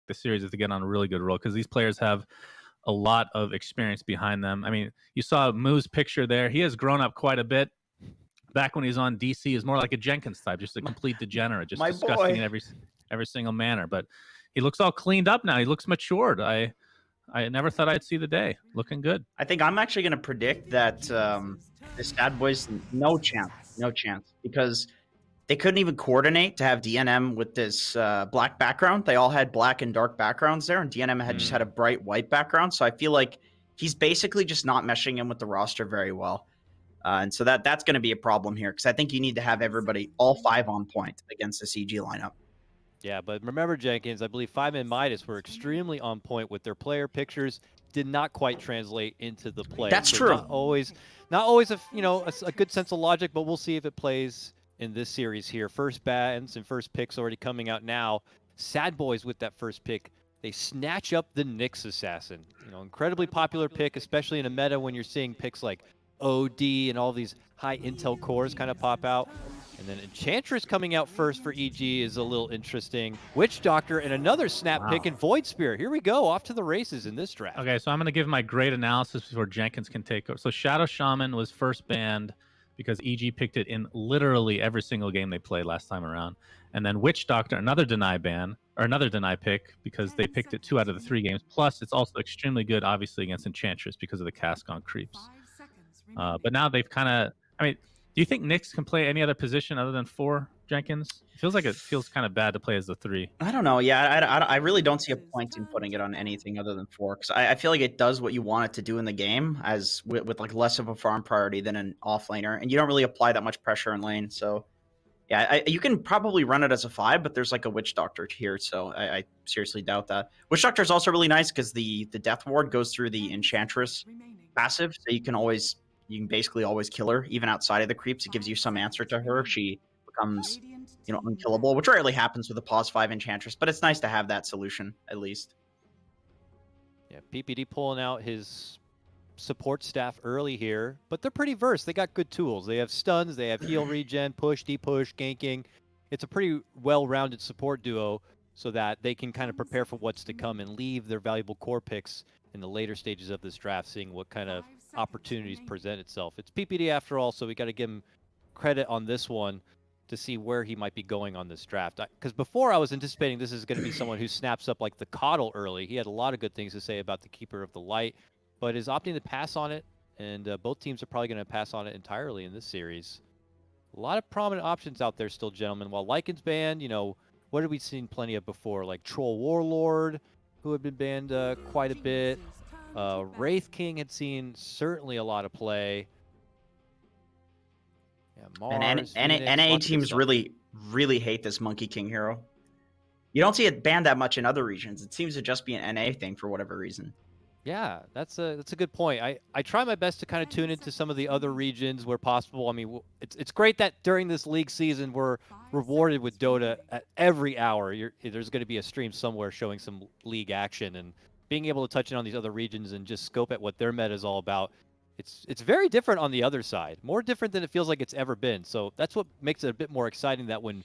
the series is to get on a really good roll because these players have a lot of experience behind them. I mean, you saw Moo's picture there. He has grown up quite a bit. Back when he was on DC, is more like a Jenkins type, just a complete degenerate, just disgusting in every single manner. But he looks all cleaned up now. He looks matured. I never thought I'd see the day. Looking good. I think I'm actually going to predict that the SadBoys, no chance, because they couldn't even coordinate to have DNM with this black background. They all had black and dark backgrounds there, and DNM had just had a bright white background. So I feel like he's basically just not meshing in with the roster very well. And so that's going to be a problem here, because I think you need to have everybody, all 5 on point against the CG lineup. Yeah, but remember, Jenkins, I believe 5-Man Midas were extremely on point with their player pictures. Did not quite translate into the play. That's true. Not always a good sense of logic, but we'll see if it plays in this series here. First bans and first picks already coming out now. SadBoys with that first pick. They snatch up the Nyx Assassin. Incredibly popular pick, especially in a meta when you're seeing picks like OD and all these high intel cores kind of pop out. And then Enchantress coming out first for EG is a little interesting. Witch Doctor and another snap pick in Void Spirit. Here we go, off to the races in this draft. Okay, so I'm going to give my great analysis before Jenkins can take over. So Shadow Shaman was first banned because EG picked it in literally every single game they played last time around. And then Witch Doctor, another deny ban, or another deny pick, because they picked it 2 out of the 3 games. Plus, it's also extremely good, obviously, against Enchantress because of the cast on creeps. But now they've kind of, do you think Nyx can play any other position other than 4, Jenkins? It feels kind of bad to play as the 3. I don't know. Yeah, I really don't see a point in putting it on anything other than 4, because I feel like it does what you want it to do in the game, as with like less of a farm priority than an offlaner, and you don't really apply that much pressure in lane. So yeah, you can probably run it as a 5, but there's like a Witch Doctor here, so I seriously doubt that. Witch Doctor is also really nice because the Death Ward goes through the Enchantress passive, so you can basically always kill her, even outside of the creeps. It gives you some answer to her if she becomes, unkillable, which rarely happens with a pause 5 Enchantress, but it's nice to have that solution, at least. Yeah, PPD pulling out his support staff early here, but they're pretty versed. They got good tools. They have stuns, they have heal regen, push, de-push, ganking. It's a pretty well-rounded support duo so that they can kind of prepare for what's to come and leave their valuable core picks in the later stages of this draft, seeing what kind of opportunities present itself. It's PPD after all, so we got to give him credit on this one to see where he might be going on this draft. Because before I was anticipating this is going to be someone who snaps up like the Coddle early. He had a lot of good things to say about the Keeper of the Light, but is opting to pass on it, and both teams are probably going to pass on it entirely in this series. A lot of prominent options out there still, gentlemen. While Lycan's banned, what have we seen plenty of before? Like Troll Warlord, who had been banned quite a bit. Wraith King had seen certainly a lot of play. Yeah, Mars, and NA teams really hate this Monkey King hero. You don't see it banned that much in other regions. It seems to just be an NA thing for whatever reason. Yeah, that's a good point. I try my best to kind of tune into some of the other regions where possible. I mean, it's great that during this league season we're rewarded with Dota at every hour. There's going to be a stream somewhere showing some league action, and being able to touch in on these other regions and just scope at what their meta is all about. It's very different on the other side, more different than it feels like it's ever been. So that's what makes it a bit more exciting, that when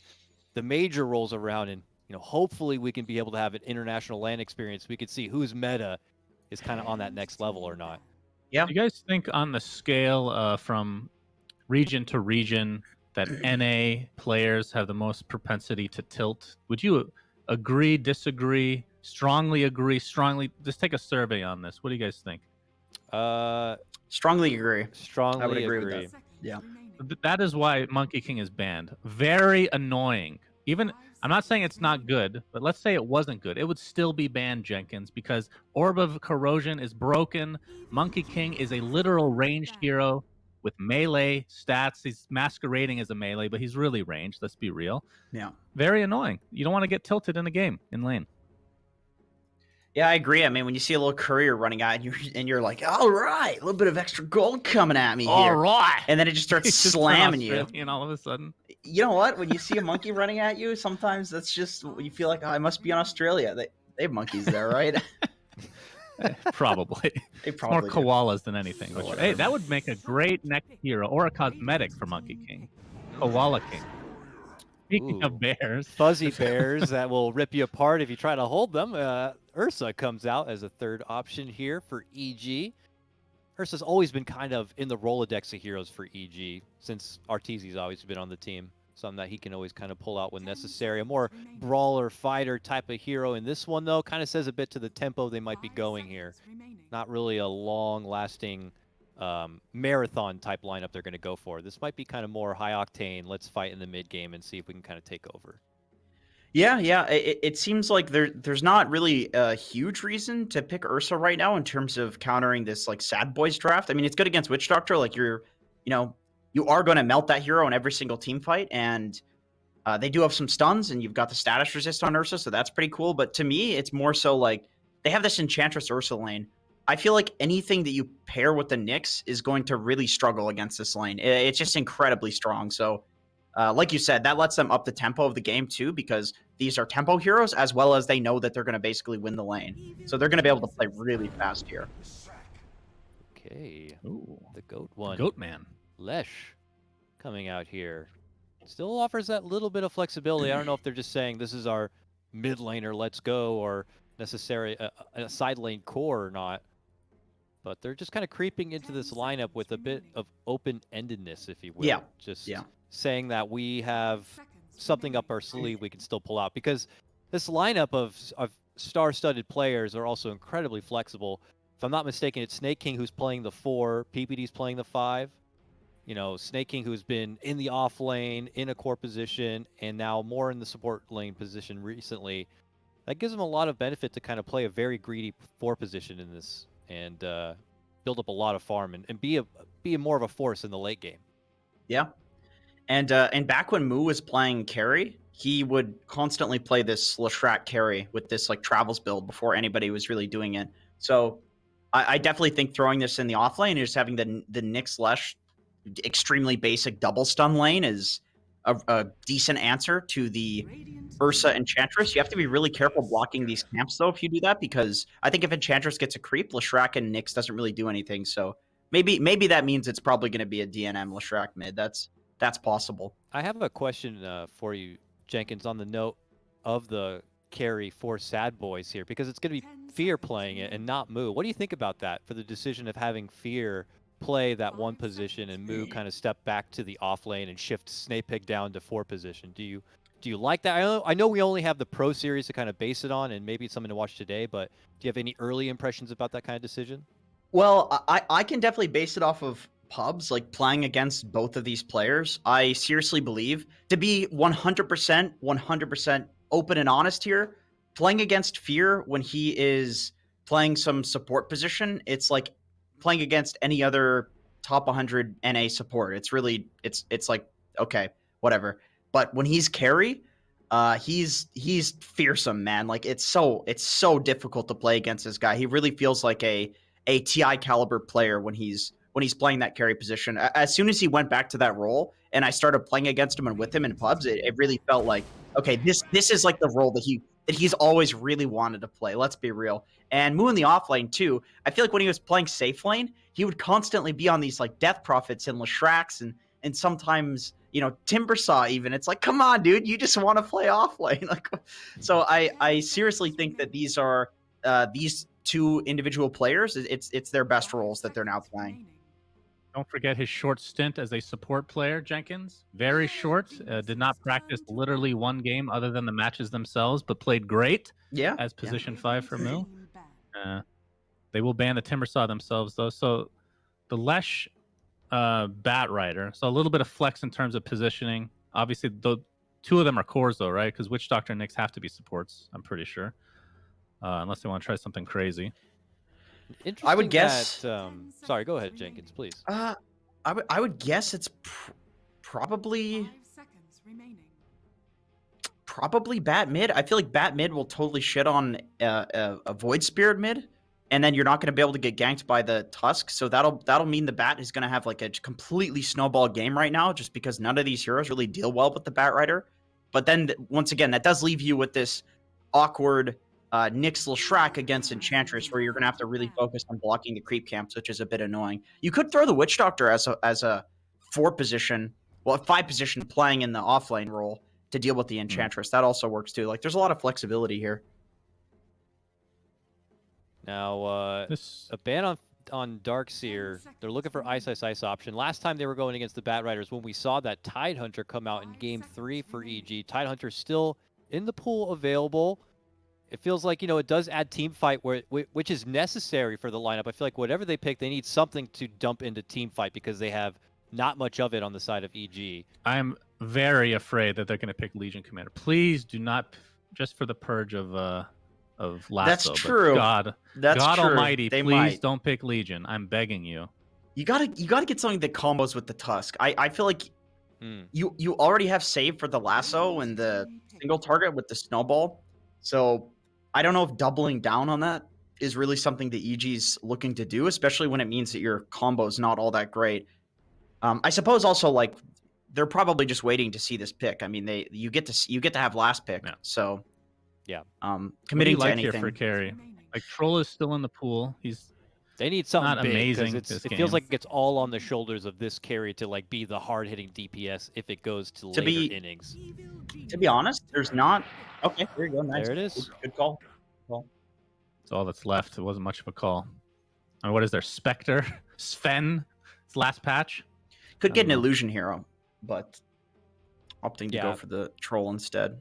the major rolls around and hopefully we can be able to have an international LAN experience, we can see whose meta is kind of on that next level or not. Yeah. Do you guys think on the scale from region to region that NA players have the most propensity to tilt? Would you agree, disagree, strongly agree, strongly? Just take a survey on this. What do you guys think? Strongly agree. Strongly I would agree agree. with that. Yeah. That is why Monkey King is banned. Very annoying. Even, I'm not saying it's not good, but let's say it wasn't good. It would still be banned, Jenkins, because Orb of Corrosion is broken. Monkey King is a literal ranged hero with melee stats. He's masquerading as a melee, but he's really ranged. Let's be real. Yeah. Very annoying. You don't want to get tilted in a game, in lane. Yeah, I agree. I mean, when you see a little courier running out and you're like, all right, a little bit of extra gold coming at me here. All right. And then it just starts slamming you. And all of a sudden. You know what? When you see a monkey running at you, sometimes that's just, you feel like, oh, I must be in Australia. They have monkeys there, right? Probably. They probably it's more koalas than anything. Which, hey, that would make a great next hero or a cosmetic for Monkey King. Koala King. Speaking Ooh. of bears, Fuzzy bears that will rip you apart if you try to hold them. Ursa comes out as a third option here for EG. Ursa's always been kind of in the Rolodex of heroes for EG since Arteezy's always been on the team. Something that he can always kind of pull out when necessary. A more brawler fighter type of hero in this one, though, kind of says a bit to the tempo they might be going here. Not really a long-lasting marathon type lineup they're going to go for. This might be kind of more high octane. Let's fight in the mid game and see if we can kind of take over. Yeah, yeah. It seems like there's not really a huge reason to pick Ursa right now in terms of countering this like SadBoys draft. I mean, it's good against Witch Doctor. Like you are going to melt that hero in every single team fight, and they do have some stuns, and you've got the status resist on Ursa, so that's pretty cool. But to me, it's more so like they have this Enchantress Ursa lane. I feel like anything that you pair with the Nyx is going to really struggle against this lane. It's just incredibly strong. So, like you said, that lets them up the tempo of the game too, because these are tempo heroes, as well as they know that they're going to basically win the lane. So they're going to be able to play really fast here. Okay. Ooh, The GOAT one. Goat Man. Lesh coming out here. Still offers that little bit of flexibility. I don't know if they're just saying this is our mid laner, let's go, or necessary a side lane core or not. But they're just kind of creeping into this lineup with a bit of open-endedness, if you will. Yeah. Just Yeah. saying that we have something up our sleeve we can still pull out. Because this lineup of star-studded players are also incredibly flexible. If I'm not mistaken, it's Snake King who's playing the 4, PPD's playing the 5. You know, Snake King who's been in the off lane, in a core position, and now more in the support lane position recently. That gives him a lot of benefit to kind of play a very greedy 4 position in this and build up a lot of farm and be more of a force in the late game. Yeah. And back when Moo was playing carry, he would constantly play this Leshrac carry with this like travels build before anybody was really doing it. So I definitely think throwing this in the off lane and just having the Nyx Lesh extremely basic double stun lane is a decent answer to the Ursa Enchantress. You have to be really careful blocking these camps, though, if you do that, because I think if Enchantress gets a creep, Leshrac and Nyx doesn't really do anything. So maybe that means it's probably going to be a DNM Leshrac mid. That's possible. I have a question for you, Jenkins, on the note of the carry for SadBoys here, because it's going to be Fear playing it and not Moo. What do you think about that for the decision of having Fear play that 1 position and Moo kind of step back to the off lane and shift Snapeg down to 4 position? Do you like that? I know we only have the Pro Series to kind of base it on, and maybe it's something to watch today, but do you have any early impressions about that kind of decision? Well, I can definitely base it off of pubs, like playing against both of these players. I seriously believe, to be 100% open and honest here, playing against Fear when he is playing some support position, it's like playing against any other top 100 NA support. It's really, it's like, okay, whatever. But when he's carry, he's fearsome, man. Like it's so difficult to play against this guy. He really feels like a TI caliber player when he's playing that carry position. As soon as he went back to that role and I started playing against him and with him in pubs, it really felt like, okay, this is like the role that he's always really wanted to play. Let's be real. And Moo in the off lane too. I feel like when he was playing safe lane, he would constantly be on these like Death Prophets and Leshracs and sometimes, you know, Timbersaw even. It's like, come on, dude, you just want to play off lane. Like, so I seriously think that these are these 2 individual players. It's their best roles that they're now playing. Don't forget his short stint as a support player, Jenkins. Very short. Did not practice literally 1 game other than the matches themselves, but played great as position 5 for Moo. They will ban the Timbersaw themselves, though. So the Lesh Bat Rider. So a little bit of flex in terms of positioning. Obviously, the 2 of them are cores, though, right? Because Witch Doctor and Nyx have to be supports, I'm pretty sure. Unless they want to try something crazy. I would guess. Sorry, go ahead, Jenkins, please. I would guess it's probably Bat mid. I feel like Bat mid will totally shit on a Void Spirit mid, and then you're not going to be able to get ganked by the Tusk. So that'll mean the Bat is going to have like a completely snowball game right now, just because none of these heroes really deal well with the Bat Rider. But then once again, that does leave you with this awkward Nyx Leshrac against Enchantress, where you're going to have to really focus on blocking the creep camps, which is a bit annoying. You could throw the Witch Doctor as a 4 position, well, a 5 position playing in the offlane role to deal with the Enchantress. That also works too. Like, there's a lot of flexibility here. Now, a ban on Darkseer. They're looking for Ice Ice Ice option. Last time they were going against the Bat Riders when we saw that Tidehunter come out in Game 3 for EG. Tidehunter still in the pool available. It feels like, it does add team fight, which is necessary for the lineup. I feel like whatever they pick, they need something to dump into team fight because they have not much of it on the side of EG. I'm very afraid that they're going to pick Legion Commander. Please do not, just for the purge of Lasso. That's true. God That's true. Almighty, They please might. don't pick Legion. I'm begging you. You gotta get something that combos with the Tusk. I feel like you already have save for the Lasso and the single target with the Snowball. So I don't know if doubling down on that is really something that EG's looking to do, especially when it means that your combo's not all that great. I suppose also, like, they're probably just waiting to see this pick. I mean, you get to have last pick. Yeah. So yeah, committing to like anything. Here for carry. Like, Troll is still in the pool. They need something not big, amazing. It this feels game. like it's all on the shoulders of this carry to like be the hard hitting DPS if it goes to later innings. To be honest, there's not. Okay, there you go. Nice. There it is. Good call. That's all that's left. It wasn't much of a call. I mean, what is there? Spectre? Sven? It's last patch? Could get an know. illusion hero, but opting to go for the troll instead.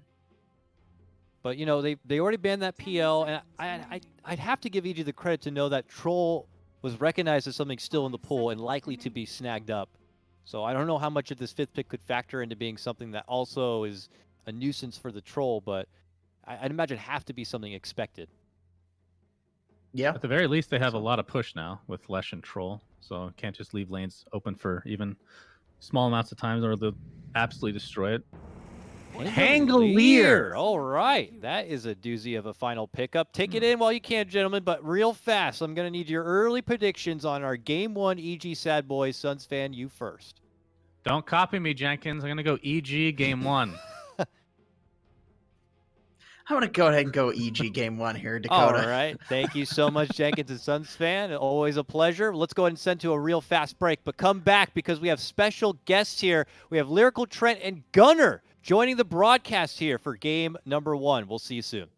But they already banned that PL, and I'd have to give EG the credit to know that Troll was recognized as something still in the pool and likely to be snagged up. So I don't know how much of this 5th pick could factor into being something that also is a nuisance for the Troll, but I'd imagine have to be something expected. Yeah. At the very least, they have a lot of push now with Lesh and Troll, so can't just leave lanes open for even small amounts of time or they'll absolutely destroy it. Pangolier. All right. That is a doozy of a final pickup. Take it in while you can, gentlemen, but real fast. I'm going to need your early predictions on our Game 1 EG SadBoys. Suns fan, you first. Don't copy me, Jenkins. I'm going to go EG Game 1. I'm going to go ahead and go EG Game 1 here, Dakota. All right. Thank you so much, Jenkins and Suns fan. Always a pleasure. Let's go ahead and send to a real fast break, but come back because we have special guests here. We have Lyrical Trent and Gunner joining the broadcast here for game number 1. We'll see you soon.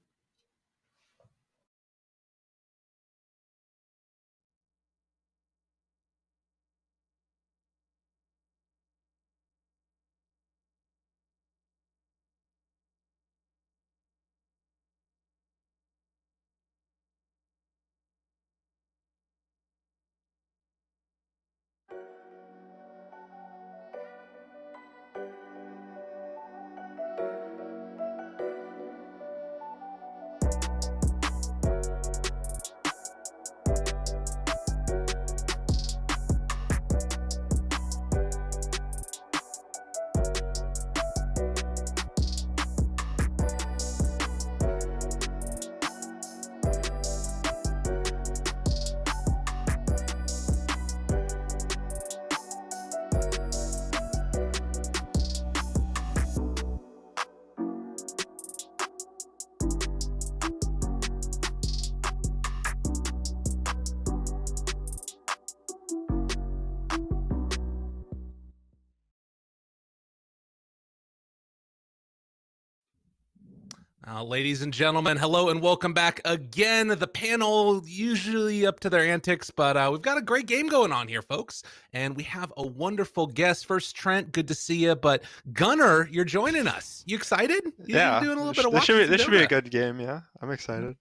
Ladies and gentlemen, hello and welcome back again. The panel usually up to their antics, but we've got a great game going on here, folks. And we have a wonderful guest. First, Trent, good to see you. But Gunner, you're joining us. You excited? Yeah. Doing a little bit of this should be a good game, yeah. I'm excited.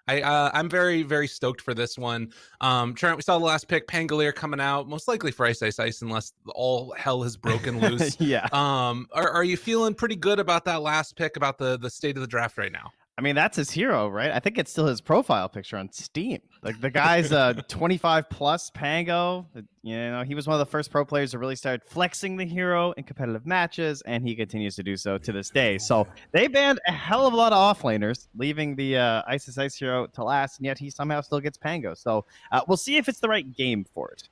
I'm very, very stoked for this one. Trent, we saw the last pick, Pangolier coming out, most likely for Ice Ice Ice, unless all hell has broken loose. Yeah. Are you feeling pretty good about that last pick, about the state of the draft right now? I mean, that's his hero, right? I think it's still his profile picture on Steam. Like, the guy's a 25 plus Pango. He was one of the first pro players to really start flexing the hero in competitive matches, and he continues to do so to this day. So they banned a hell of a lot of offlaners, leaving the Ice Ice hero to last, and yet he somehow still gets Pango. So we'll see if it's the right game for it.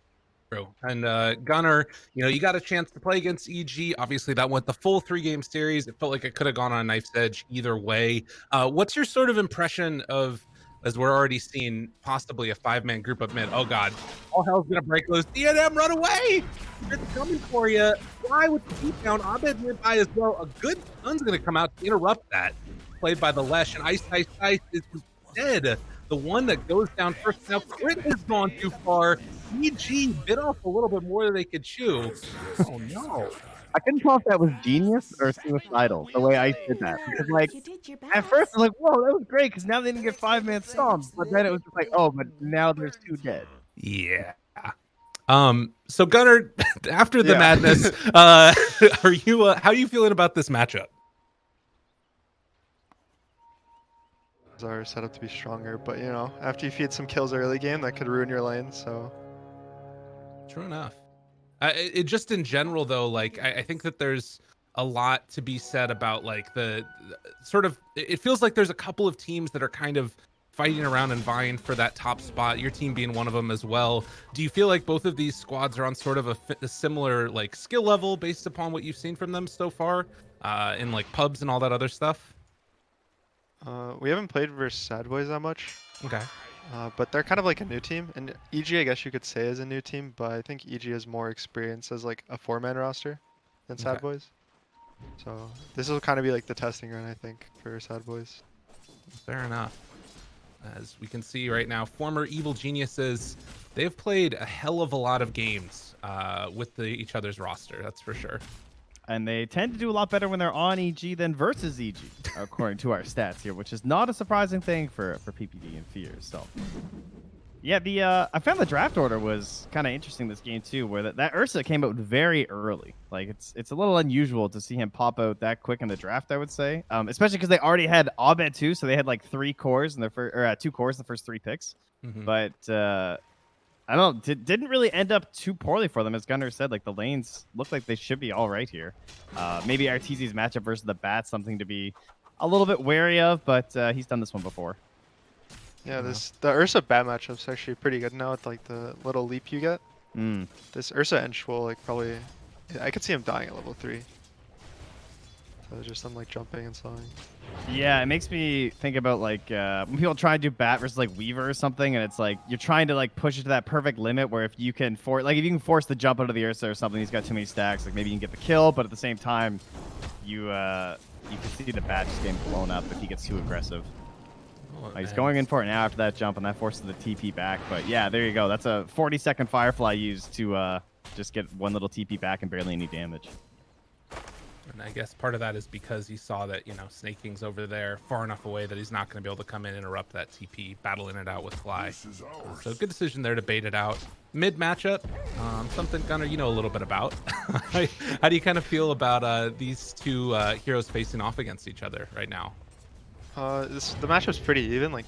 True. And Gunner, you got a chance to play against EG. Obviously, that went the full 3-game series. It felt like it could have gone on a knife's edge either way. What's your sort of impression of as we're already seeing possibly a 5-man group up mid. Oh God, all hell's gonna break loose. DNM, run away! It's coming for you. Fly with the beat down. Abed nearby as well. A good sun's gonna come out to interrupt that. Played by the Lesh, and Ice is dead. The one that goes down first. Now Crit has gone too far. EG bit off a little bit more than they could chew. Oh no. I couldn't tell if that was genius or suicidal, the way I did that. Because, like, at first, I was like, whoa, that was great, because now they didn't get 5-man stomps. But then it was just like, oh, but now there's 2 dead. Yeah. So Gunnar, after the madness, are you how are you feeling about this matchup? Are set up to be stronger, but you know, after you feed some kills early game, that could ruin your lane. So True enough. It just in general though, like I think that there's a lot to be said about like the sort of, it feels like there's a couple of teams that are kind of fighting around and vying for that top spot, your team being one of them as well. Do you feel like both of these squads are on sort of a similar like skill level based upon what you've seen from them so far in like pubs and all that other stuff? we haven't played versus SadBoys that much, Okay. but they're kind of like a new team, and EG I guess you could say is a new team, but I think EG has more experience as like a 4-man roster than Okay. SadBoys. So this will kind of be like the testing run, I think, for SadBoys. Fair enough. As we can see right now, former Evil Geniuses, they've played a hell of a lot of games with each other's roster, that's for sure. And they tend to do a lot better when they're on EG than versus EG, according to our stats here, which is not a surprising thing for PPD and Fears. So, yeah, I found the draft order was kind of interesting this game too, where that Ursa came out very early. Like it's a little unusual to see him pop out that quick in the draft, I would say, especially because they already had Abed too, so they had like 3 cores in their first, or 2 cores in the first 3 picks. Mm-hmm. But I don't know. Didn't really end up too poorly for them. As Gunnar said, like the lanes look like they should be all right here. Maybe RTZ's matchup versus the Bat, something to be a little bit wary of, but he's done this one before. Yeah, the Ursa Bat matchup's actually pretty good now with like the little leap you get. This Ursa Ench will like probably, I could see him dying at level 3. So just them like jumping and slowing. Yeah, it makes me think about like when people try to do Bat versus like Weaver or something, and it's like you're trying to like push it to that perfect limit where if you can if you can force the jump out of the Ursa or something, he's got too many stacks. Like maybe you can get the kill, but at the same time, you can see the Bat just getting blown up if he gets too aggressive. He's going in for it now after that jump, and that forces the TP back. But yeah, there you go. That's a 40-second Firefly used to just get one little TP back and barely any damage. And I guess part of that is because he saw that, you know, Snake King's over there far enough away that he's not going to be able to come in and interrupt that TP, battling it out with Fly. So good decision there to bait it out. Mid matchup, something Gunnar, you know a little bit about. How do you kind of feel about these two heroes facing off against each other right now? The matchup's pretty even. Like,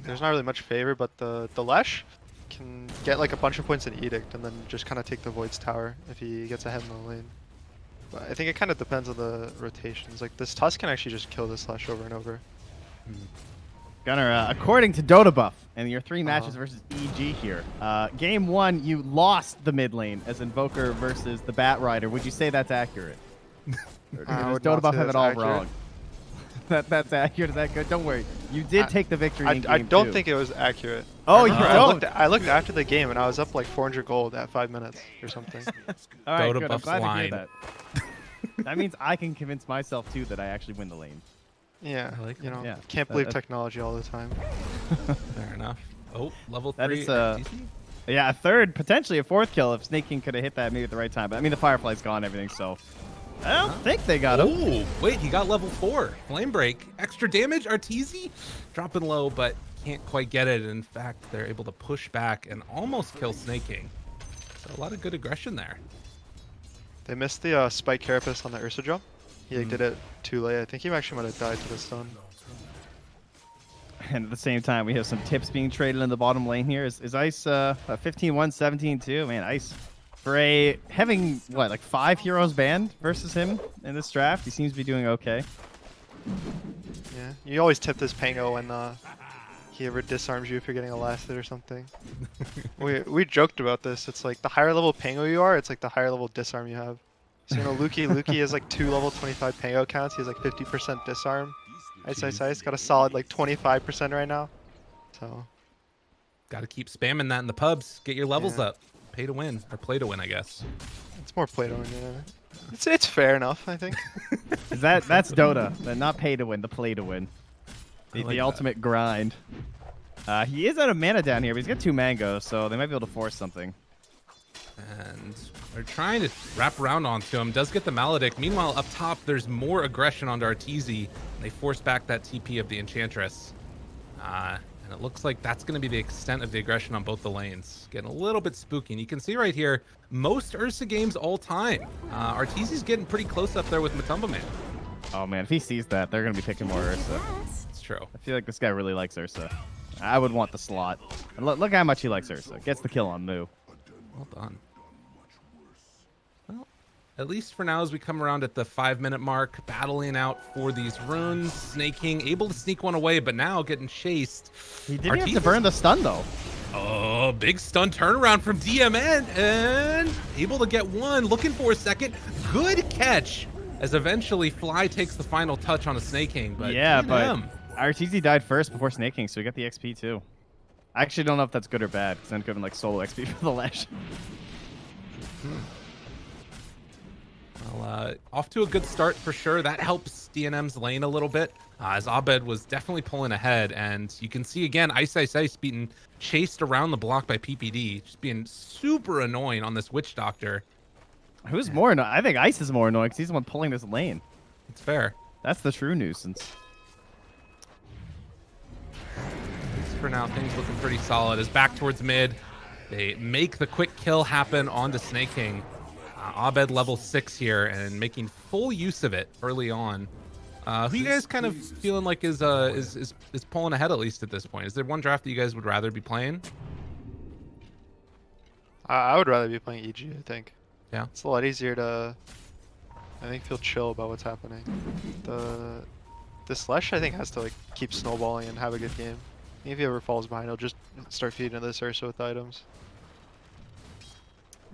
there's not really much favor, but the Lesh can get like a bunch of points in Edict and then just kind of take the Void's tower if he gets ahead in the lane. But I think it kind of depends on the rotations. Like this Tusk can actually just kill this Lesh over and over. Gunnar, according to Dota Buff and your 3 matches versus EG here, game 1 you lost the mid lane as Invoker versus the Bat Rider. Would you say that's accurate? Or does Dota Buff have it all wrong? That's accurate. Is that good? Don't worry. You did take the victory in game I don't 2. think it was accurate. Oh, you don't? I looked after the game and I was up like 400 gold at 5 minutes or something. All right, Dota good. I'm Buff's glad to hear line. that. That means I can convince myself too that I actually win the lane. Yeah, I like you know, Yeah, can't believe technology all the time. Fair enough. Oh, level 3. That is yeah, a third, potentially a 4th kill if Snake King could have hit that maybe at the right time. But I mean, the Firefly's gone and everything, so I don't think they got him. Oh, wait, he got level 4. Flame Break. Extra damage. Arteezy dropping low, but can't quite get it. In fact, they're able to push back and almost kill Snake King. So a lot of good aggression there. They missed the Spike Carapace on the Ursa jump. He like, did it too late. I think he actually might have died to the stun. And at the same time, we have some tips being traded in the bottom lane here. Is Ice 15-1, 17-2? Man, Ice, for having, what, like 5 heroes banned versus him in this draft, he seems to be doing okay. Yeah, you always tip this Pango when he ever disarms you if you're getting a last hit or something. we joked about this. It's like the higher level Pango you are, it's like the higher level disarm you have. So you know, Lukey has like 2 level 25 Pango counts. He has like 50% disarm. Ice got a solid like 25% right now. So Got to keep spamming that in the pubs. Get your levels Yeah. up. Pay to win, or play to win, I guess. it's more play to win. Yeah. It's fair enough, I think. Is that's Dota? Not pay to win, the play to win. I like The that. ultimate grind. He is out of mana down here, but he's got 2 mangoes, so they might be able to force something. And they're trying to wrap around onto him. Does get the Maledict. Meanwhile, up top, there's more aggression onto Arteezy. They force back that TP of the Enchantress. And it looks like that's going to be the extent of the aggression on both the lanes. Getting a little bit spooky. And you can see right here, most Ursa games all time. Arteezy's getting pretty close up there with Matumba Man. Oh man, if he sees that, they're gonna be picking more Ursa. It's true. I feel like this guy really likes Ursa. I would want the slot. And look how much he likes Ursa. Gets the kill on Moo. Well done. Well, at least for now, as we come around at the 5-minute mark, battling out for these runes. Snake King able to sneak one away, but now getting chased. He didn't have to Arteezy- burn the stun though. Oh, big stun turnaround from DMN, and able to get one. Looking for a second. Good catch, as eventually Fly takes the final touch on a Snake King. But Yeah, DNM, but Arteezy died first before Snake King, so we got the XP too. I actually don't know if that's good or bad, because then could have been like solo XP for the Lash. Well, off to a good start for sure. That helps DNM's lane a little bit, as Abed was definitely pulling ahead. And you can see again, Ice being chased around the block by PPD, just being super annoying on this Witch Doctor. Who's more annoying? I think Ice is more annoying, because he's the one pulling this lane. It's fair. That's the true nuisance. At least for now, things looking pretty solid. As back towards mid, they make the quick kill happen onto Snake King. Abed level 6 here and making full use of it early on. Who you guys kind of feeling like is pulling ahead at least at this point? Is there one draft that you guys would rather be playing? I would rather be playing EG, I think. Yeah. It's a lot easier to, I think, feel chill about what's happening. The Slash, I think, has to like keep snowballing and have a good game. If he ever falls behind, he'll just start feeding this Ursa with items.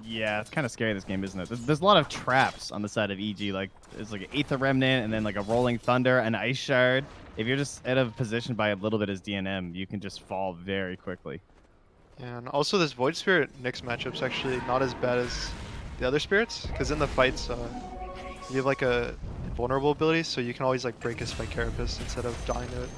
Yeah, it's kind of scary, this game, isn't it? There's a lot of traps on the side of EG. Like, there's like an Aether Remnant and then like a Rolling Thunder, an Ice Shard. If you're just out of position by a little bit as DNM, you can just fall very quickly. Yeah, and also this Void Spirit Nyx matchup's actually not as bad as the other spirits, because in the fights, you have like a invulnerable ability, so you can always like break a Spike Carapace instead of dying to it.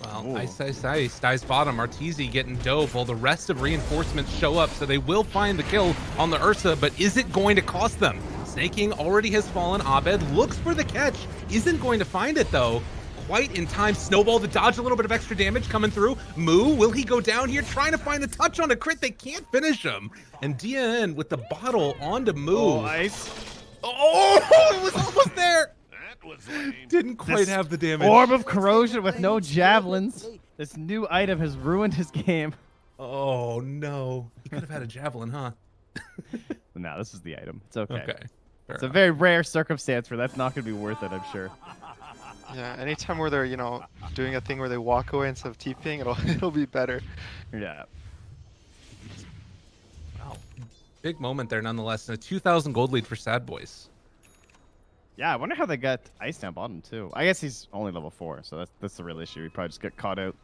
Well, Ooh. Ice dies bottom. Arteezy getting dove while the rest of reinforcements show up, so they will find the kill on the Ursa, but is it going to cost them? Snake King already has fallen. Abed looks for the catch, isn't going to find it though. Quite in time. Snowball to dodge a little bit of extra damage coming through. Moo, will he go down here? Trying to find a touch on a crit. They can't finish him. And DN with the bottle onto Moo. Oh, Ice. Oh, it was almost there. Didn't quite This have the damage. Orb of Corrosion with no javelins. This new item has ruined his game. Oh no. He could have had a javelin, huh? No, this is the item. It's okay. Okay. Fair It's a enough. very rare circumstance where that's not going to be worth it, I'm sure. Yeah, anytime where they're, you know, doing a thing where they walk away instead of TPing, it'll be better. Yeah. Wow. Big moment there nonetheless. And a 2,000 gold lead for SadBoys. Yeah, I wonder how they got Ice down bottom, too. I guess he's only level 4, so that's the real issue. He probably just got caught out.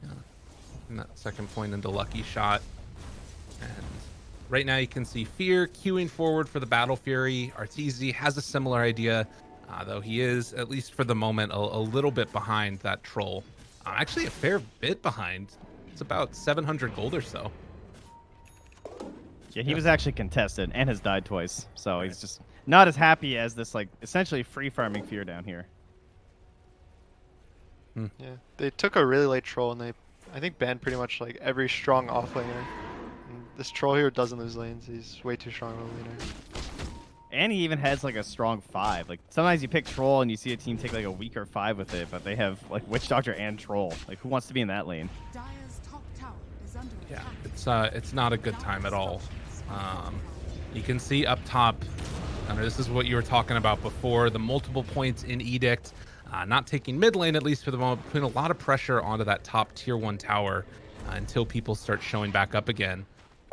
Yeah. And that second point into Lucky Shot. And right now you can see Fear queuing forward for the Battle Fury. Arteezy has a similar idea, though he is, at least for the moment, a little bit behind that Troll. Actually a fair bit behind. It's about 700 gold or so. Yeah, he was actually contested and has died twice, so he's just not as happy as this, like, essentially free farming Fear down here. Yeah, they took a really late troll and they, I think, banned pretty much like every strong offlaner. And this troll here doesn't lose lanes. He's way too strong of a laner. And he even has, like, a strong 5. Like, sometimes you pick Troll and you see a team take, like, a weaker 5 with it, but they have, like, Witch Doctor and Troll. Like, who wants to be in that lane? Yeah, it's not a good time at all. You can see up top, and this is what you were talking about before, the multiple points in Edict, not taking mid lane at least for the moment, putting a lot of pressure onto that top tier 1 tower until people start showing back up again.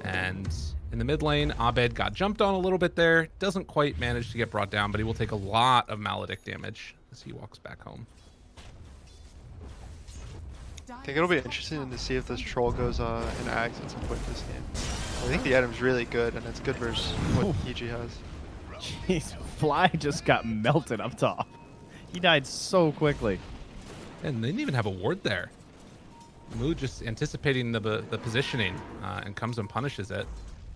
And in the mid lane, Abed got jumped on a little bit there, doesn't quite manage to get brought down, but he will take a lot of Maledict damage as he walks back home. I think it'll be interesting to see if this troll goes in Ags at some point this game. I think the item's really good, and it's good versus what EG has. Jeez, Fly just got melted up top. He died so quickly. And they didn't even have a ward there. Moo just anticipating the positioning and comes and punishes it.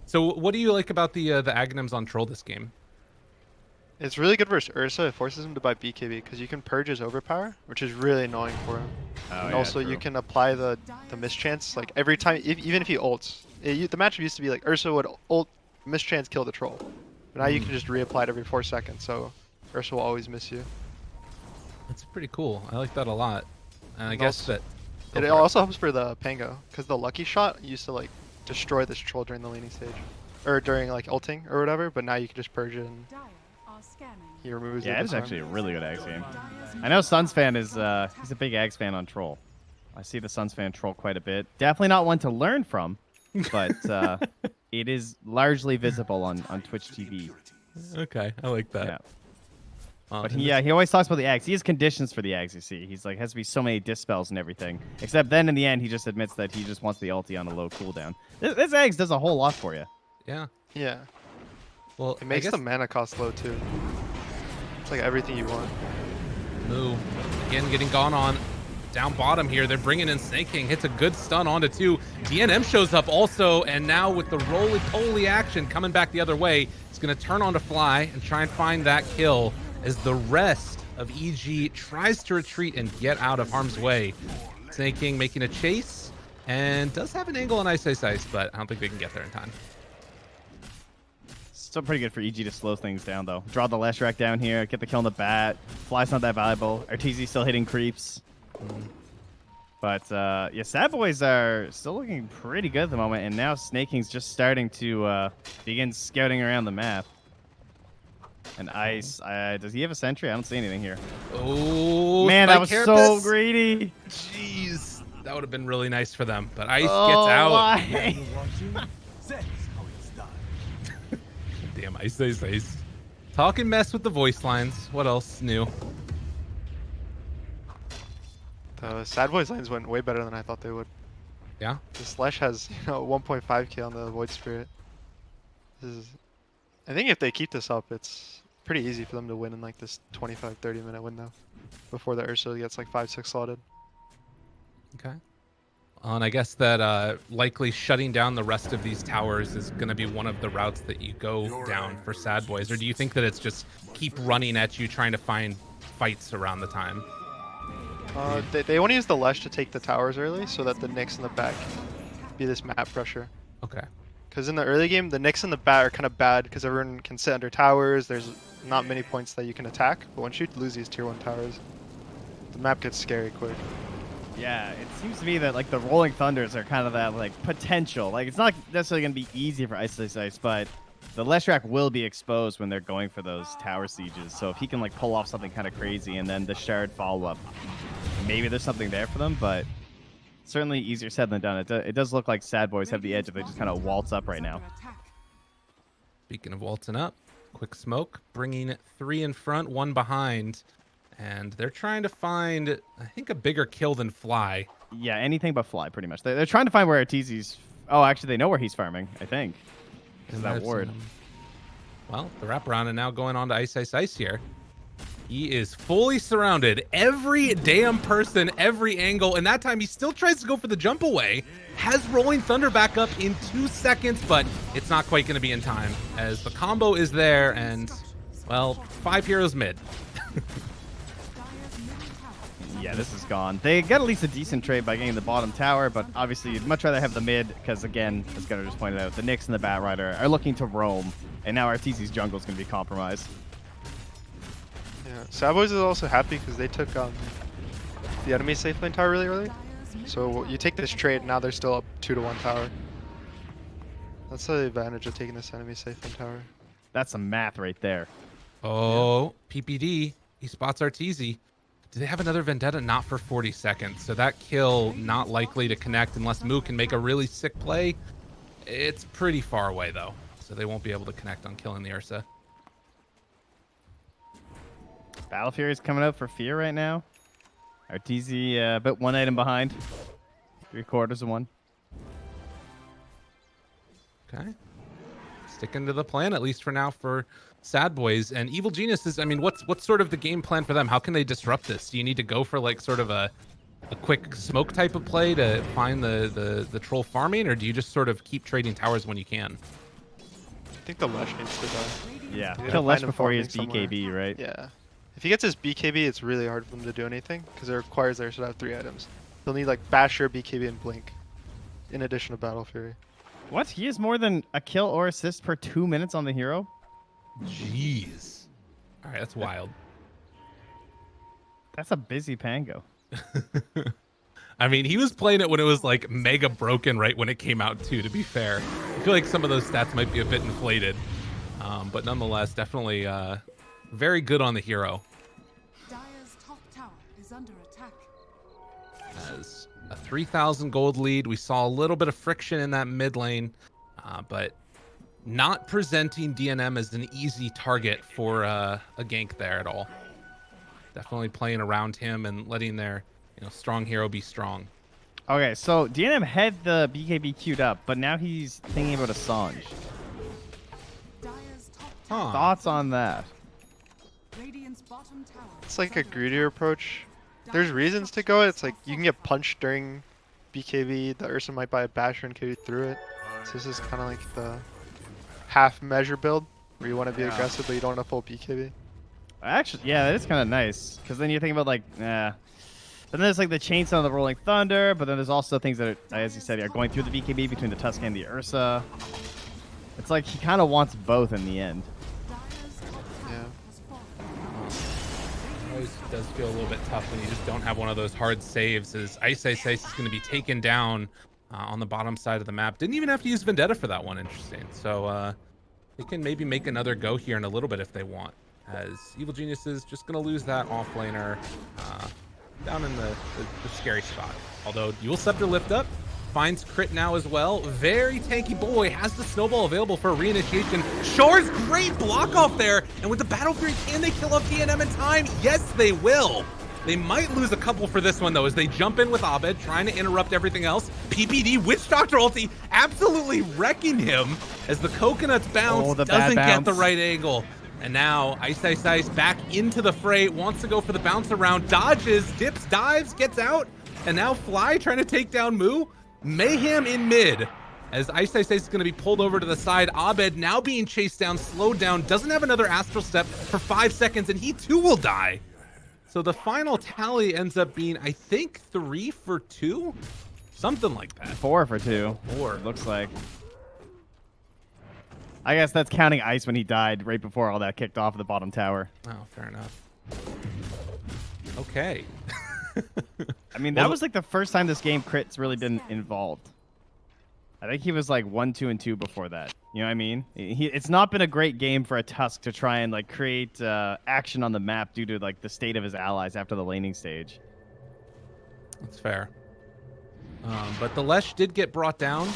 So what do you like about the Aghanims on troll this game? It's really good versus Ursa. It forces him to buy BKB because you can purge his overpower, which is really annoying for him. And also you can apply the mischance like every time, even if he ults. The matchup used to be like Ursa would ult, mischance, kill the troll. But now you can just reapply it every 4 seconds, so Ursa will always miss you. That's pretty cool. I like that a lot. And I And guess also- that It also helps for the Pango, because the lucky shot used to like destroy this troll during the laning stage. Or during like ulting or whatever, but now you can just purge it and he removes it. Yeah, it is this time. actually a really good Ags game. I know Suns fan is he's a big Ags fan on troll. I see the Suns fan troll quite a bit. Definitely not one to learn from, but it is largely visible on Twitch TV. okay, I like that. Yeah. But He always talks about the Ags. He has conditions for the Ags, you see. He's like, has to be so many dispels and everything. Except then in the end, he just admits that he just wants the ulti on a low cooldown. This Ags does a whole lot for you. yeah. Yeah, Well, it makes I the guess mana cost low too. It's like everything you want. Moo again getting gone on down bottom here. They're bringing in Snake King, hits a good stun onto 2. DNM shows up also, and now with the roly-poly action coming back the other way, he's going to turn on to Fly and try and find that kill as the rest of EG tries to retreat and get out of harm's way. Snake King making a chase and does have an angle on Ice Ice Ice, but I don't think they can get there in time. Still pretty good for EG to slow things down, though. Draw the Leshrac down here, get the kill on the bat. Fly's not that valuable. RTZ still hitting creeps. But, yeah, SadBoys are still looking pretty good at the moment, and now Snake King's just starting to begin scouting around the map. And Ice, does he have a sentry? I don't see anything here. Oh, Man, that was Spike so Carapace. greedy. Jeez, that would have been really nice for them. But Ice Oh, gets out. why? Damn, Ice Ice Ice. Talking mess with the voice lines. What else new? The SadBoys lanes went way better than I thought they would. Yeah. The Slash has 1.5k on the Void Spirit. I think if they keep this up, it's pretty easy for them to win in like this 25-30 minute window before the Ursa gets like 5-6 slotted. Okay. And I guess that likely shutting down the rest of these towers is going to be one of the routes that you go down for SadBoys, or do you think that it's just keep running at you trying to find fights around the time? They want to use the Lesh to take the towers early so that the Nyx in the back can be this map pressure. Okay. Because in the early game, the Nyx in the bat are kind of bad because everyone can sit under towers. There's not many points that you can attack. But once you lose these tier 1 towers, the map gets scary quick. Yeah, it seems to me that like the Rolling Thunders are kind of that like potential. Like it's not necessarily going to be easy for Ice Ice Ice, but the Leshrac will be exposed when they're going for those tower sieges. So if he can like pull off something kind of crazy and then the Shard follow up, maybe there's something there for them. But certainly easier said than done. It does look like SadBoys have the edge if they just kind of waltz up right now. Speaking of waltzing up, quick smoke, bringing 3 in front, 1 behind. And they're trying to find, I think, a bigger kill than Fly. Yeah, anything but Fly, pretty much. They're trying to find where Arteezy's... Oh, actually, they know where he's farming, I think. Is that I've ward? seen him. Well, the wraparound and now going on to Ice Ice Ice here. He is fully surrounded. Every damn person, every angle. And that time he still tries to go for the jump away. Has Rolling Thunder back up in 2 seconds, but it's not quite going to be in time as the combo is there and, well, 5 heroes mid. Yeah, this is gone. They got at least a decent trade by getting the bottom tower, but obviously you'd much rather have the mid because, again, as Gunnar just pointed out, the Nyx and the Batrider are looking to roam, and now Arteezy's jungle is going to be compromised. Yeah, SadBoys is also happy because they took the enemy safe lane tower really early. So you take this trade, now they're still up 2-1 tower. That's the advantage of taking this enemy safe lane tower. That's some math right there. Oh, PPD. He spots Arteezy. Do they have another Vendetta? Not for 40 seconds. So that kill not likely to connect unless Moo can make a really sick play. It's pretty far away, though. So they won't be able to connect on killing the Ursa. Battle Fury's coming out for Fear right now. Arteezy, about 1 item behind. 3/4 of one. Okay. Sticking to the plan, at least for now, for SadBoys. And Evil Geniuses, I mean, what's sort of the game plan for them? How can they disrupt this? Do you need to go for like sort of a quick smoke type of play to find the troll farming, or do you just sort of keep trading towers when you can? I think the Lesh needs to die. Yeah, You gotta kill Lesh find him before he has farming somewhere. BKB, right? Yeah. If he gets his BKB, it's really hard for him to do anything because it requires there to have 3 items. He'll need like Basher, BKB, and Blink, in addition to Battle Fury. What? He has more than a kill or assist per 2 minutes on the hero? Jeez. All right, that's wild. That's a busy Pango. I mean, he was playing it when it was like mega broken right when it came out too, to be fair. I feel like some of those stats might be a bit inflated. But nonetheless, definitely very good on the hero. Dire's top tower is under attack. As a 3,000 gold lead, we saw a little bit of friction in that mid lane, but not presenting DNM as an easy target for a gank there at all. Definitely playing around him and letting their strong hero be strong. Okay, so DNM had the BKB queued up, but now he's thinking about a Sange. Dire's top tower. Huh. Thoughts on that? Radiant's bottom tower. It's like a greedier approach. There's reasons to go. It's like you can get punched during BKB. The Ursa might buy a Basher and carry through it. So this is kind of like the half measure build where you want to be aggressive, but you don't want a full BKB. Actually, yeah, that is kind of nice. Because then you're thinking about like, But then there's like the Chainsaw and the Rolling Thunder, but then there's also things that, as you said, are going through the BKB between the Tusk and the Ursa. It's like he kind of wants both in the end. Dire's top tower Yeah. has fallen. It always does feel a little bit tough when you just don't have one of those hard saves, as Ice is going to be taken down on the bottom side of the map. Didn't even have to use Vendetta for that one. Interesting. So they can maybe make another go here in a little bit if they want, as Evil Genius is just going to lose that off laner down in the scary spot. Although Dual Scepter lift up finds crit now as well. Very tanky boy, has the snowball available for a reinitiation. Shore's great block off there, and with the Battle Fury, can they kill off DNM in time? Yes, they will. They might lose a couple for this one though, as they jump in with Abed, trying to interrupt everything else. PPD, Witch Doctor ulti, absolutely wrecking him as the coconuts bounce, doesn't get the right angle. And now Ice back into the fray, wants to go for the bounce around, dodges, dips, dives, gets out, and now Fly trying to take down Moo. Mayhem in mid, as Ice is going to be pulled over to the side. Abed now being chased down, slowed down, doesn't have another Astral Step for 5 seconds, and he too will die. So the final tally ends up being, I think, 3 for 2? Something like that. 4 for 2. 4. It looks like. I guess that's counting Ice when he died right before all that kicked off at the bottom tower. Oh, fair enough. Okay. I mean, that was like the first time this game Crit's really been involved. I think he was like 1-2-2 before that. You know what I mean? It's not been a great game for a Tusk to try and like create action on the map due to like the state of his allies after the laning stage. That's fair. But the Lesh did get brought down,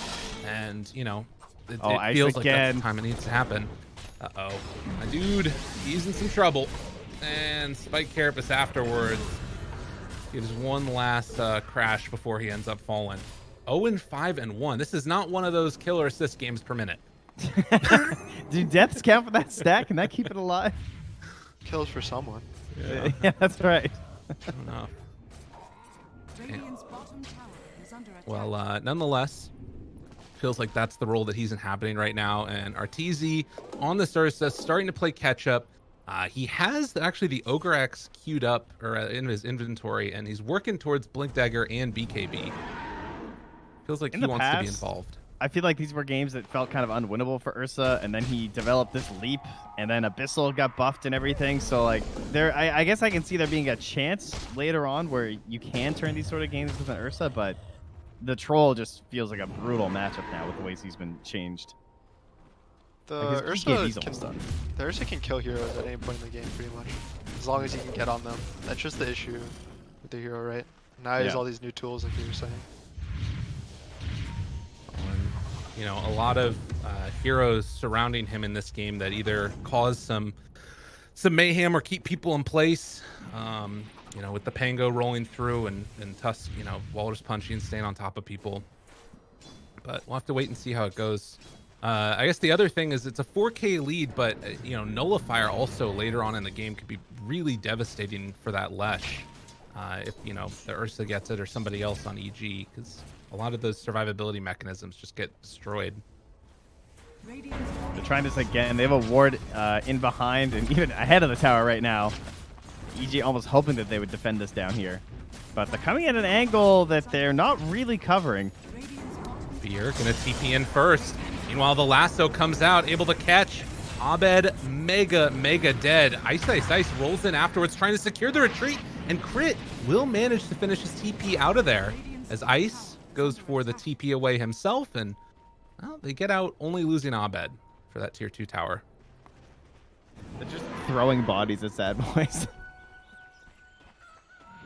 and it feels like that's the time it needs to happen. Uh-oh. My dude, he's in some trouble. And Spike Carapace afterwards gives one last crash before he ends up falling. 0-5-1. This is not one of those killer assist games per minute. Do deaths count for that stat? Can that keep it alive? Kills for someone. Yeah, that's right. Fair enough. Radiant's bottom tower is under attack. Well, nonetheless, feels like that's the role that he's inhabiting right now. And Arteezy on the Ursa starting to play catch up. He has actually the Ogre X queued up or in his inventory, and he's working towards Blink Dagger and BKB. Feels like he wants to be involved. I feel like these were games that felt kind of unwinnable for Ursa, and then he developed this leap, and then Abyssal got buffed and everything. So like, I guess I can see there being a chance later on where you can turn these sort of games with an Ursa, but the Troll just feels like a brutal matchup now with the ways he's been changed. The Ursa can kill heroes at any point in the game, pretty much, as long as you can get on them. That's just the issue with the hero, right? Now he has all these new tools, like you were saying. A lot of heroes surrounding him in this game that either cause some mayhem or keep people in place. you know, with the Pango rolling through and Tusk, you know, Walrus punching, staying on top of people. But we'll have to wait and see how it goes. I guess the other thing is it's a 4K lead, but you know, Nullifier also later on in the game could be really devastating for that Lesh. If you know the Ursa gets it or somebody else on EG, because a lot of those survivability mechanisms just get destroyed. They're trying this again. They have a ward in behind and even ahead of the tower right now. EG almost hoping that they would defend this down here. But they're coming at an angle that they're not really covering. Fear gonna TP in first. Meanwhile, the lasso comes out, able to catch Abed. Mega dead. Ice rolls in afterwards, trying to secure the retreat, and Crit will manage to finish his TP out of there as Ice goes for the TP away himself, and well, they get out only losing Abed for that tier 2 tower. They're just throwing bodies at SadBoys.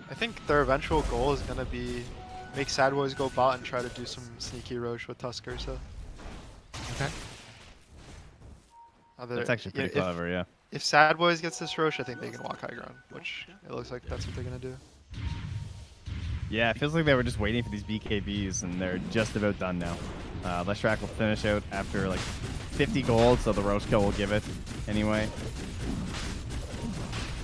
I think their eventual goal is gonna be make SadBoys go bot and try to do some sneaky Roche with Tusk Ursa. Okay. That's actually pretty clever, yeah. If SadBoys gets this Roche, I think they can walk high ground, which it looks like that's what they're gonna do. Yeah, it feels like they were just waiting for these BKBs, and they're just about done now. Leshrac will finish out after like 50 gold, so the Roche kill will give it anyway.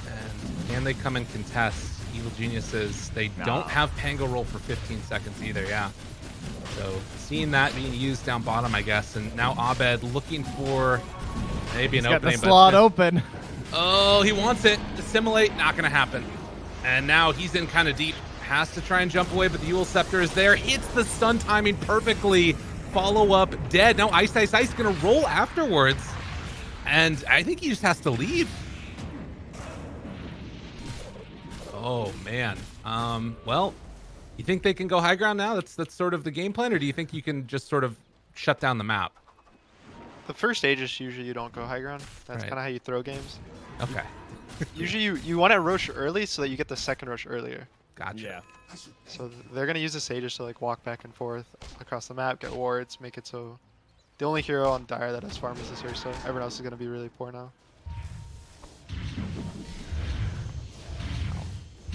And can they come and contest? Evil Geniuses, they don't have Pango roll for 15 seconds either, yeah. So seeing that being used down bottom, I guess, and now Abed looking for maybe an opening. Got the slot open. Oh, he wants it. Assimilate, not gonna happen. And now he's in kind of deep. Has to try and jump away, but the Eul Scepter is there. Hits the stun timing perfectly. Follow up, dead. Now Ice gonna roll afterwards. And I think he just has to leave. Oh man. Well, you think they can go high ground now? That's sort of the game plan, or do you think you can just sort of shut down the map? The first Aegis, usually you don't go high ground. That's Right. kind of how you throw games. Okay. Usually you want to Roche early so that you get the second Roche earlier. Gotcha. Yeah. So they're going to use this Aegis to like walk back and forth across the map, get wards, make it so the only hero on Dire that has farm is this Ursa. Everyone else is going to be really poor now.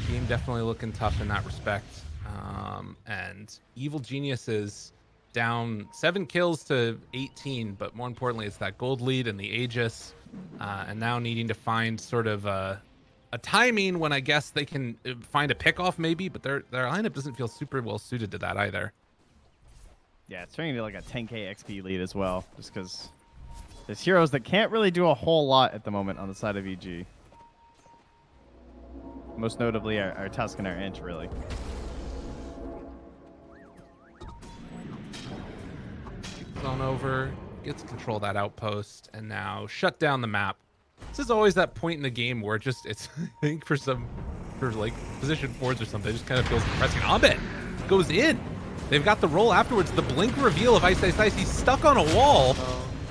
Team definitely looking tough in that respect. And Evil Geniuses down 7 kills to 18, but more importantly, it's that gold lead and the Aegis, and now needing to find sort of a timing when I guess they can find a pickoff maybe, but their lineup doesn't feel super well suited to that either. Yeah, it's turning into like a 10k XP lead as well, just because there's heroes that can't really do a whole lot at the moment on the side of EG. Most notably our Tusk and our Inch, really. On over, gets control of that outpost, and now shut down the map. This is always that point in the game where it's I think for like position forwards or something, it just kind of feels depressing. Abed goes in. They've got the roll afterwards. The blink reveal of Ice. He's stuck on a wall.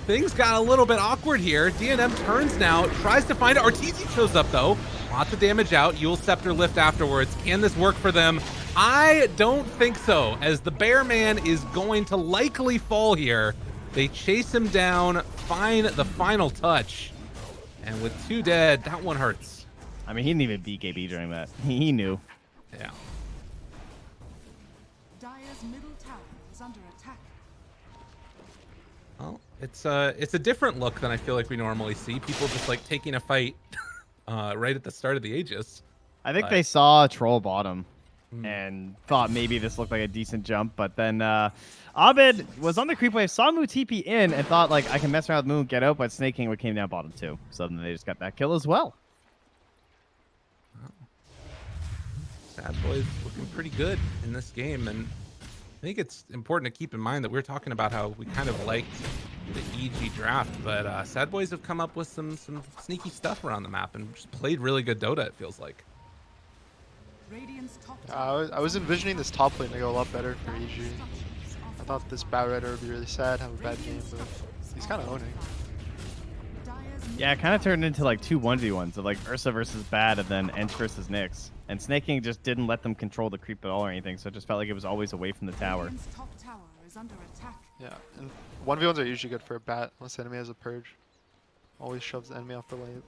Things got a little bit awkward here. DNM turns now, tries to find it. Arteezy shows up though. Lots of damage out. Eul Scepter lift afterwards. Can this work for them? I don't think so, as the Bear Man is going to likely fall here. They chase him down, find the final touch. And with 2 dead, that one hurts. I mean, he didn't even BKB during that. He knew. Yeah. Dire's middle tower is under attack. Well, it's a different look than I feel like we normally see. People just like taking a fight right at the start of the Aegis. I think they saw Troll bottom and thought maybe this looked like a decent jump, but then Abed was on the creep wave, saw Moo TP in, and thought like I can mess around with Moo and get out, but Snake King came down bottom too. So then they just got that kill as well. SadBoys looking pretty good in this game, and I think it's important to keep in mind that we're talking about how we kind of liked the EG draft, but SadBoys have come up with some sneaky stuff around the map and just played really good Dota, it feels like. Radiant's top tower I was envisioning this top lane to go a lot better for EG. I thought this Batrider would be really sad, have a bad game, but he's kind of owning. Yeah, it kind of turned into like 2 1v1s of like Ursa versus Bad and then Ench versus Nyx. And Snake King just didn't let them control the creep at all or anything, so it just felt like it was always away from the tower. Radiant's top tower is under attack. Yeah, and 1v1s are usually good for a bat unless the enemy has a purge. Always shoves the enemy off the wave.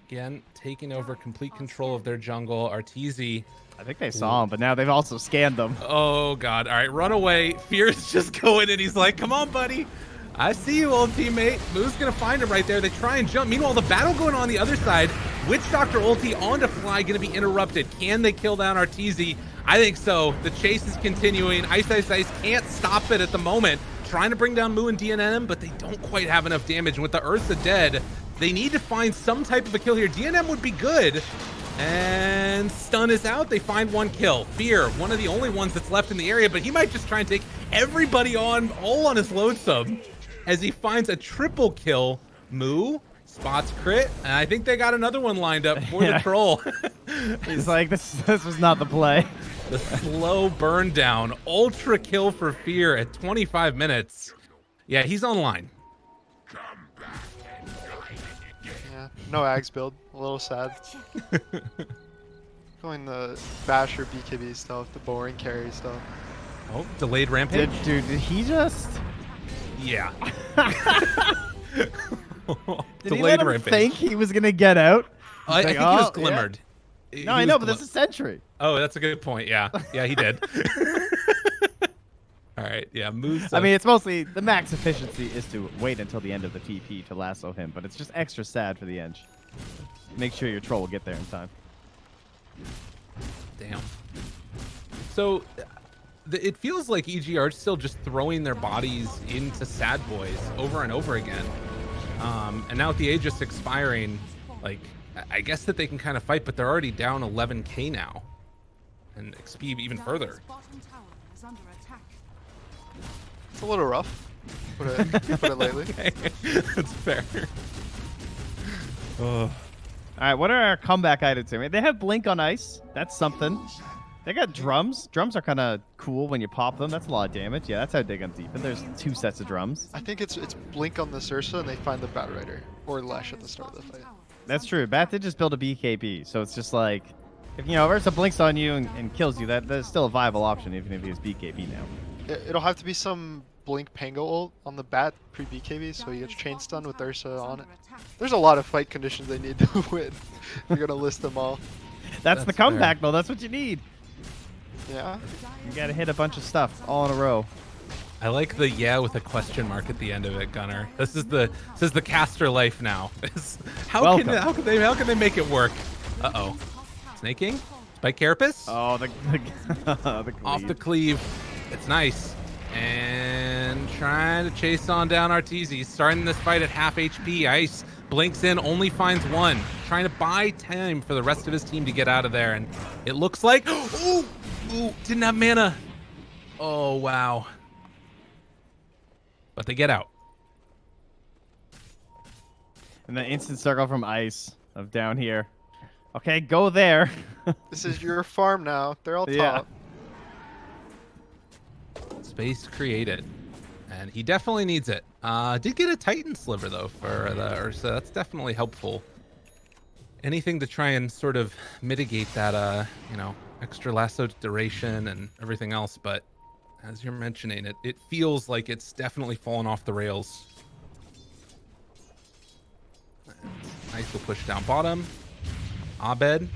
again, taking over complete control of their jungle. Arteezy. I think they saw him, but now they've also scanned them. Oh, God. All right, run away. Fear's just going in. He's like, come on, buddy. I see you, old teammate. Moo's going to find him right there. They try and jump. Meanwhile, the battle going on the other side. Witch Doctor ulti onto Fly going to be interrupted. Can they kill down Arteezy? I think so. The chase is continuing. Ice can't stop it at the moment. Trying to bring down Moo and DNM, but they don't quite have enough damage. And with the Ursa dead, they need to find some type of a kill here. DNM would be good. And stun is out. They find one kill. Fear, one of the only ones that's left in the area, but he might just try and take everybody on, all on his lonesome, as he finds a triple kill. Moo spots crit, and I think they got another one lined up for the troll. He's like, this was not the play. The slow burn down, ultra kill for Fear at 25 minutes. Yeah, he's online. Yeah, no Ags build. A little sad. Going the Basher BKB stuff, the boring carry stuff. Oh, delayed rampage. Did he just? Yeah. Did he let him think he was gonna get out? I think he was glimmered. Yeah. No, I know, but that's a sentry. Oh, that's a good point. Yeah, he did. All right, yeah, moves. I mean, it's mostly the max efficiency is to wait until the end of the TP to lasso him, but it's just extra sad for the Eng. Make sure your troll will get there in time. Damn. So, it feels like EG are still just throwing their bodies into SadBoys over and over again. And now with the Aegis expiring, like, I guess that they can kind of fight, but they're already down 11k now. And XP even further. It's a little rough. Put it lightly. Okay. That's fair. All right, what are our comeback items here? They have Blink on ice. That's something. They got drums. Drums are kind of cool when you pop them. That's a lot of damage. Yeah, that's how Dig on deep. And there's 2 sets of drums. I think it's Blink on the Ursa and they find the Bat Rider or Lesh at the start of the fight. That's true. Bat did just build a BKB, so it's just like, if Ursa blinks on you and kills you, that's still a viable option, even if he has BKB now. It'll have to be some Blink Pango ult on the Bat pre-BKB, so he gets chain stun with Ursa on it. There's a lot of fight conditions they need to win. You're gonna list them all. That's the comeback, though. That's what you need. Yeah. You gotta hit a bunch of stuff all in a row. I like the yeah with a question mark at the end of it, Gunnar. This is the caster life now. How can they make it work? Uh-oh. Snaking? Spike Carapace? Oh, the off the cleave. It's nice. And trying to chase on down Arteezy. Starting this fight at half HP. Ice blinks in, only finds one. Trying to buy time for the rest of his team to get out of there. And it looks like, ooh, didn't have mana. Oh, wow. But they get out. And the instant circle from Ice of down here. Okay, go there. This is your farm now. They're all Yeah. top. Space created. And he definitely needs it. Did get a Titan Sliver, though, for the Ursa. That's definitely helpful. Anything to try and sort of mitigate that, extra lasso duration and everything else. But as you're mentioning it, it feels like it's definitely fallen off the rails. Nice will push down bottom. Abed.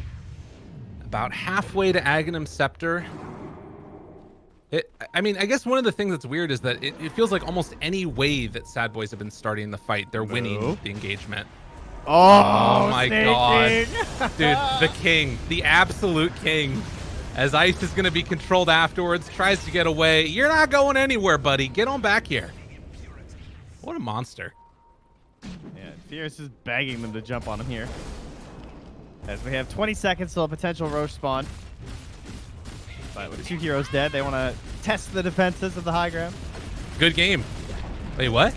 About halfway to Aghanim Scepter. I guess one of the things that's weird is that it feels like almost any way that SadBoys have been starting the fight, they're winning the engagement. Oh my god. Dude, the king. The absolute king. As Ice is going to be controlled afterwards, tries to get away. You're not going anywhere, buddy. Get on back here. What a monster. Yeah, Fierce is begging them to jump on him here. As we have 20 seconds till a potential Roche spawn. But with 2 heroes dead, they want to test the defenses of the high ground. Good game. Wait, what?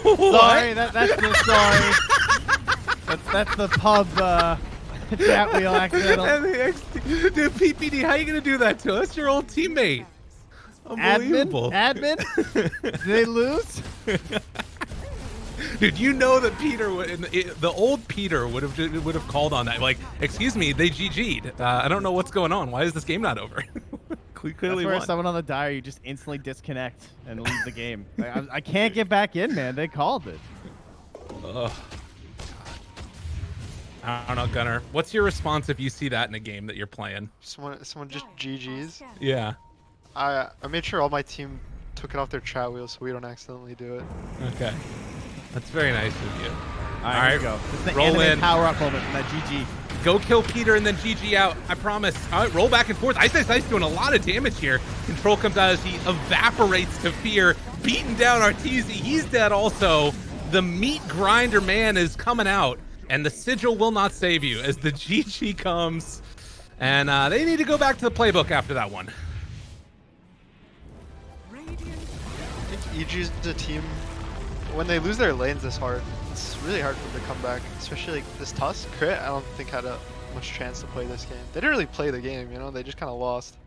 Sorry, that's the sorry. That's the pub chat wheel accidental. Dude, PPD, how you gonna do that to us? Your old teammate. Unbelievable. Admin? Did they lose? Dude, you know that Peter, the old Peter would have called on that. Like, excuse me, they GG'd. I don't know what's going on. Why is this game not over? Clearly That's where won. someone on the dire, you just instantly disconnect and leave the game. Like, I can't get back in, man. They called it. Ugh. I don't know, Gunnar. What's your response if you see that in a game that you're playing? Someone just GG's. Yeah. I made sure all my team took it off their chat wheel so we don't accidentally do it. Okay. That's very nice of you. All right, here we go. This is the roll anime in. power-up moment from that GG. Go kill Peter and then GG out. I promise. All right, roll back and forth. Ice doing a lot of damage here. Control comes out as he evaporates to Fear, beating down Arteezy. He's dead also. The meat grinder man is coming out, and the sigil will not save you as the GG comes. And they need to go back to the playbook after that one. I think EG is a team, when they lose their lanes this hard, it's really hard for them to come back, especially like this Tusk. Crit, I don't think had a much chance to play this game. They didn't really play the game, you know, they just kind of lost.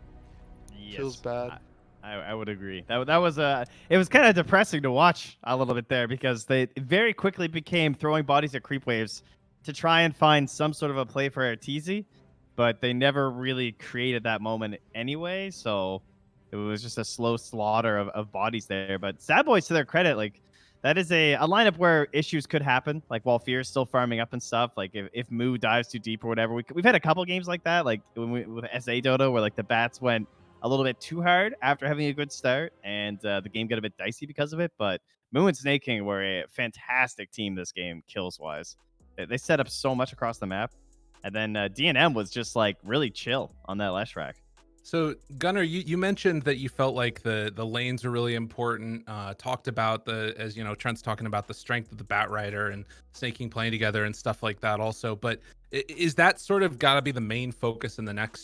Yes. Feels bad. I would agree. That was it was kind of depressing to watch a little bit there because they very quickly became throwing bodies at creep waves to try and find some sort of a play for Arteezy, but they never really created that moment anyway, so it was just a slow slaughter of bodies there. But SadBoys, to their credit, like, that is a lineup where issues could happen, like while Fear's still farming up and stuff. Like if Moo dives too deep or whatever, we've had a couple games like that, like with SA Dota, where like the bats went a little bit too hard after having a good start, and the game got a bit dicey because of it. But Moo and Snake King were a fantastic team this game, kills wise. They set up so much across the map, and then DNM was just like really chill on that Lesh rack. So Gunnar, you mentioned that you felt like the lanes are really important. Talked about as you know, Trent's talking about the strength of the Bat Rider and Snake King playing together and stuff like that also. But is that sort of got to be the main focus in the next